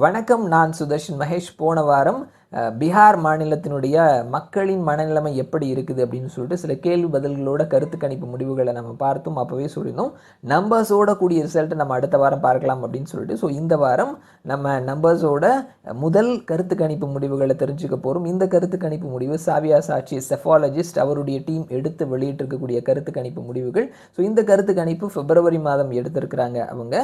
வணக்கம். நான் சுதர்ஷன் மகேஷ். போன வாரம் பீகார் மாநிலத்தினுடைய மக்களின் மனநிலைமை எப்படி இருக்குது அப்படின்னு சொல்லிட்டு சில கேள்வி பதில்களோட கருத்து கணிப்பு முடிவுகளை நம்ம பார்த்தோம். அப்போவே சொல்லியிருந்தோம் நம்பர்ஸோட கூடிய ரிசல்ட்டை நம்ம அடுத்த வாரம் பார்க்கலாம் அப்படின்னு சொல்லிட்டு. ஸோ இந்த வாரம் நம்ம நம்பர்ஸோட முதல் கருத்து கணிப்பு முடிவுகளை தெரிஞ்சுக்க போகிறோம். இந்த கருத்து கணிப்பு முடிவு சாவியா சாட்சி செஃபாலஜிஸ்ட் அவருடைய டீம் எடுத்து வெளியிட்டிருக்கக்கூடிய கருத்து கணிப்பு முடிவுகள். ஸோ இந்த கருத்து கணிப்பு பிப்ரவரி மாதம் எடுத்திருக்கிறாங்க. அவங்க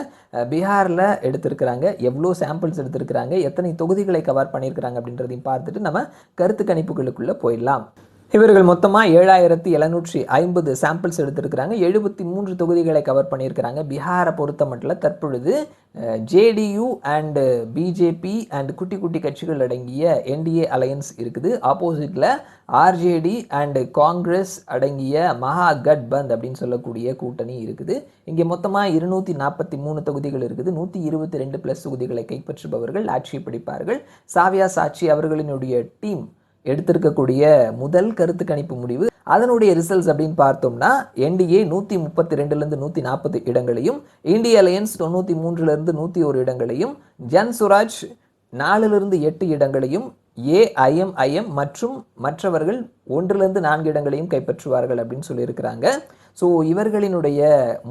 பீகாரில் எடுத்திருக்கிறாங்க. எவ்வளோ சாம்பிள்ஸ் எடுத்திருக்கிறாங்க, எத்தனை தொகுதிகளை கவர் பண்ணியிருக்கிறாங்க அப்படின்றதையும் பார்த்துட்டு நம்ம கருத்து கணிப்புகளுக்குள்ள போயிடலாம். இவர்கள் மொத்தமாக 7750 சாம்பிள்ஸ் எடுத்திருக்கிறாங்க. 73 தொகுதிகளை கவர் பண்ணியிருக்கிறாங்க. பீகாரை பொறுத்த மட்டும் தற்பொழுது ஜேடியு அண்ட் பிஜேபி அண்ட் குட்டி குட்டி கட்சிகள் அடங்கிய என்டிஏ அலையன்ஸ் இருக்குது. ஆப்போசிட்டில் ஆர்ஜேடி அண்ட் காங்கிரஸ் அடங்கிய மகா கட்பந்த் அப்படின்னு சொல்லக்கூடிய கூட்டணி இருக்குது. இங்கே மொத்தமாக 243 தொகுதிகள் இருக்குது. 122 ப்ளஸ் தொகுதிகளை கைப்பற்றுபவர்கள் ஆட்சியை பிடிப்பார்கள். சாவியா சாட்சி அவர்களினுடைய டீம் எடுத்திருக்கக்கூடிய முதல் கருத்து கணிப்பு முடிவு, அதனுடைய ரிசல்ட்ஸ் அப்படின்னு பார்த்தோம்னா என்டிஏ 132லேருந்து 140 இடங்களையும், இந்திய அலையன்ஸ் 93லேருந்து 101 இடங்களையும், ஜன் சுராஜ் 4லிருந்து 8 இடங்களையும், ஏஐஎம்ஐஎம் மற்றும் மற்றவர்கள் 1லிருந்து 4 இடங்களையும் கைப்பற்றுவார்கள் அப்படின்னு சொல்லியிருக்கிறாங்க. ஸோ இவர்களினுடைய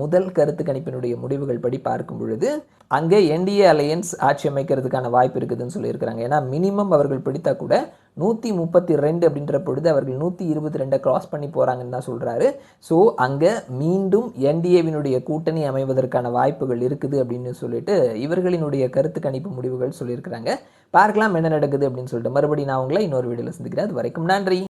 முதல் கருத்து கணிப்பினுடைய முடிவுகள் படி பார்க்கும் பொழுது அங்கே என்டிஏ அலையன்ஸ் ஆட்சி அமைக்கிறதுக்கான வாய்ப்பு இருக்குதுன்னு சொல்லியிருக்கிறாங்க. ஏன்னா மினிமம் அவர்கள் பிடித்தா கூட 132 அப்படின்ற பொழுது அவர்கள் 122 கிராஸ் பண்ணி போகிறாங்கன்னு தான் சொல்கிறாரு. ஸோ அங்கே மீண்டும் என்டிஏவினுடைய கூட்டணி அமைவதற்கான வாய்ப்புகள் இருக்குது அப்படின்னு சொல்லிட்டு இவர்களினுடைய கருத்து கணிப்பு முடிவுகள் சொல்லியிருக்கிறாங்க. பார்க்கலாம் என்ன நடக்குது அப்படின்னு சொல்லிட்டு. மறுபடியும் நான் உங்களை இன்னொரு வீடியோவில் சந்திக்கிறேன். அது வரைக்கும் நன்றி.